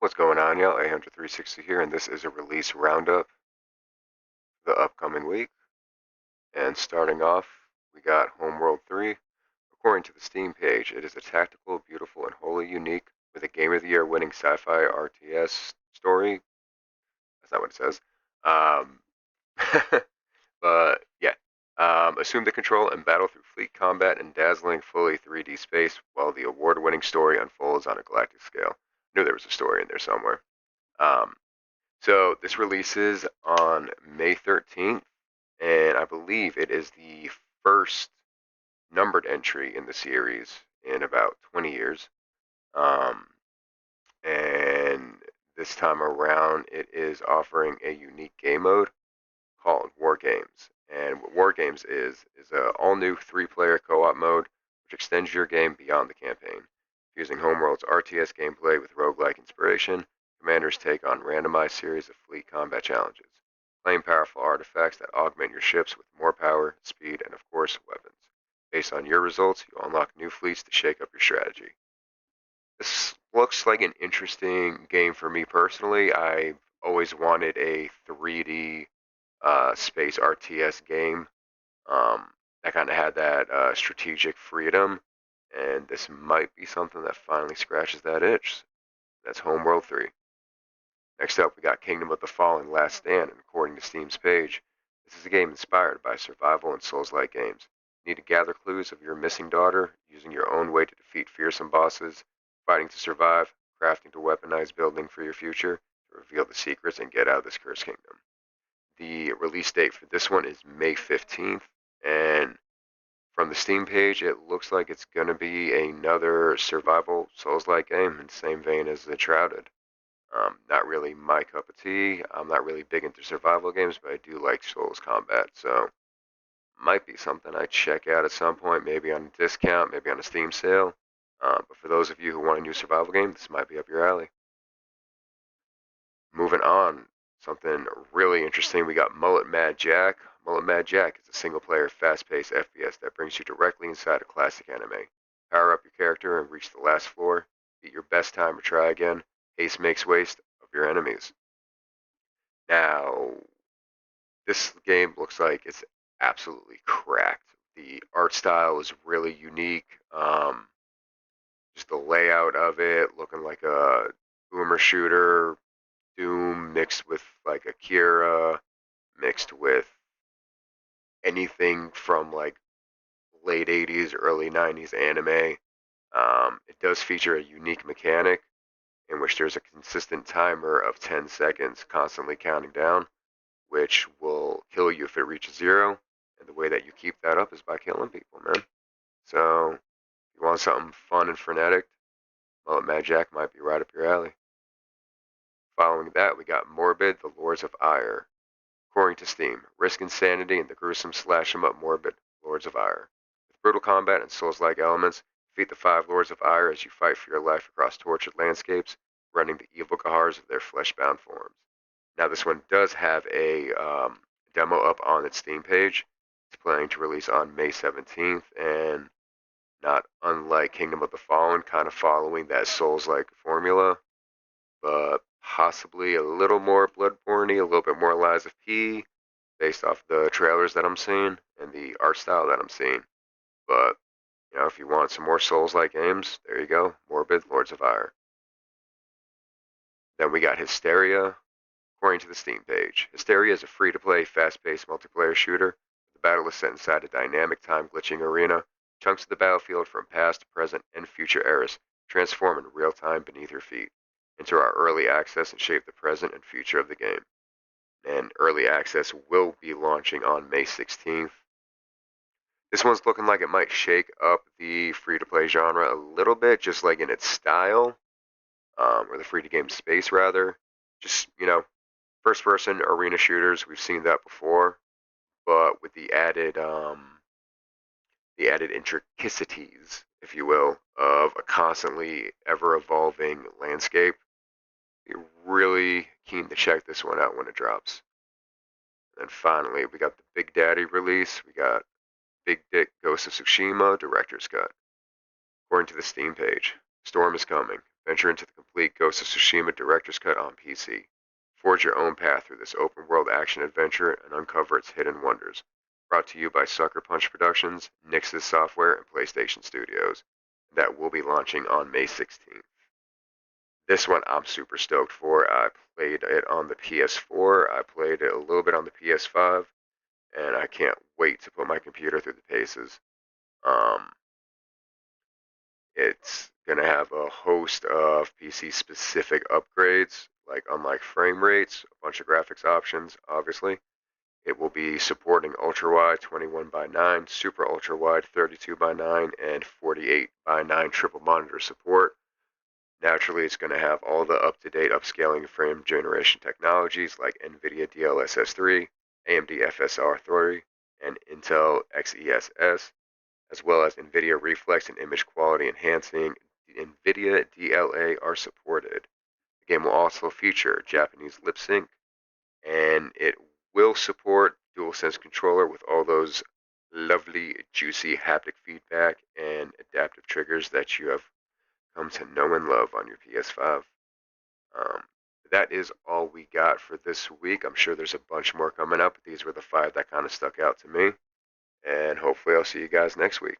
What's going on, y'all? A100 360 here, and this is a release roundup for the upcoming week. And starting off, we got Homeworld 3. According to the Steam page, it is a tactical, beautiful, and wholly unique with a Game of the Year winning sci-fi RTS story. That's not what it says. Um, but yeah. Assume the control and battle through fleet combat and dazzling, fully 3D space while the award-winning story unfolds on a galactic scale. I knew there was a story in there somewhere. Um, So this releases on May 13th, and I believe it is the first numbered entry in the series in about 20 years. Um, and this time around, it is offering a unique game mode called War Games. And what War Games is a all-new three-player co-op mode which extends your game beyond the campaign. Using Homeworld's RTS gameplay with roguelike inspiration, commanders take on randomized series of fleet combat challenges. Claim powerful artifacts that augment your ships with more power, speed, and of course, weapons. Based on your results, you unlock new fleets to shake up your strategy. This looks like an interesting game for me personally. I've always wanted a 3D space RTS game that kind of had that strategic freedom, and this might be something that finally scratches that itch. That's Homeworld 3. Next up, we got Kingdom of the Fallen Last Stand, and according to Steam's page, this is a game inspired by survival and Souls-like games. You need to gather clues of your missing daughter, using your own way to defeat fearsome bosses, fighting to survive, crafting to weaponize building for your future, to reveal the secrets and get out of this cursed kingdom. The release date for this one is May 15th, and from the Steam page, it looks like it's going to be another survival Souls-like game in the same vein as The Shrouded. Not really my cup of tea. I'm not really big into survival games, but I do like Souls combat, so might be something I check out at some point, maybe on a discount, maybe on a Steam sale. But for those of you who want a new survival game, this might be up your alley. Moving on, something really interesting. We got MULLET MADJACK. MULLET MADJACK is a single-player, fast-paced FPS that brings you directly inside a classic anime. Power up your character and reach the last floor. Beat your best time or try again. Haste makes waste of your enemies. Now, this game looks like it's absolutely cracked. The art style is really unique. Just the layout of it, looking like a boomer shooter, Doom mixed with like Akira, mixed with anything from like late 80s, early 90s anime. It does feature a unique mechanic in which there's a consistent timer of 10 seconds constantly counting down, which will kill you if it reaches zero. And the way that you keep that up is by killing people, man. So, if you want something fun and frenetic, well, MADJACK might be right up your alley. Following that, we got Morbid, the Lords of Ire. According to Steam, risk insanity in the gruesome slash-em-up Morbid, Lords of Ire. With brutal combat and Souls-like elements, defeat the 5 Lords of Ire as you fight for your life across tortured landscapes, running the evil Kahars of their flesh-bound forms. Now, this one does have a demo up on its Steam page. It's planning to release on May 17th, and not unlike Kingdom of the Fallen, kind of following that Souls-like formula, but possibly a little more Bloodborne-y, a little bit more Lies of P, based off the trailers that I'm seeing and the art style that I'm seeing. But, you know, if you want some more Souls-like games, there you go. Morbid, Lords of Ire. Then we got Histera, according to the Steam page. Histera is a free-to-play, fast-paced multiplayer shooter. The battle is set inside a dynamic time-glitching arena. Chunks of the battlefield from past, present, and future eras transform in real time beneath your feet. Enter our early access and shape the present and future of the game. And early access will be launching on May 16th. This one's looking like it might shake up the free-to-play genre a little bit, just like in its style, or the free-to-game space rather. Just, you know, first-person arena shooters, we've seen that before, but with the added intricacies, if you will, of a constantly ever-evolving landscape. You're really keen to check this one out when it drops. And finally, we got the Big Daddy release. We got Big Dick Ghost of Tsushima Director's Cut. According to the Steam page, storm is coming. Venture into the complete Ghost of Tsushima Director's Cut on PC. Forge your own path through this open-world action-adventure and uncover its hidden wonders. Brought to you by Sucker Punch Productions, Nixxes Software, and PlayStation Studios. That will be launching on May 16th. This one I'm super stoked for. I played it on the PS4, I played it a little bit on the PS5, and I can't wait to put my computer through the paces. Um, it's going to have a host of PC-specific upgrades, like unlike frame rates, a bunch of graphics options, obviously. It will be supporting ultra-wide 21 by 9, super ultra-wide 32 by 9, and 48 by 9 triple monitor support. Naturally, it's going to have all the up-to-date upscaling frame generation technologies like NVIDIA DLSS 3, AMD FSR 3, and Intel XeSS, as well as NVIDIA Reflex and image quality enhancing NVIDIA DLA are supported. The game will also feature Japanese lip sync, and it will support DualSense controller with all those lovely, juicy haptic feedback and adaptive triggers that you have come to know and love on your PS5. Um, that is all we got for this week. I'm sure there's a bunch more coming up, but these were the 5 that kind of stuck out to me. And hopefully I'll see you guys next week.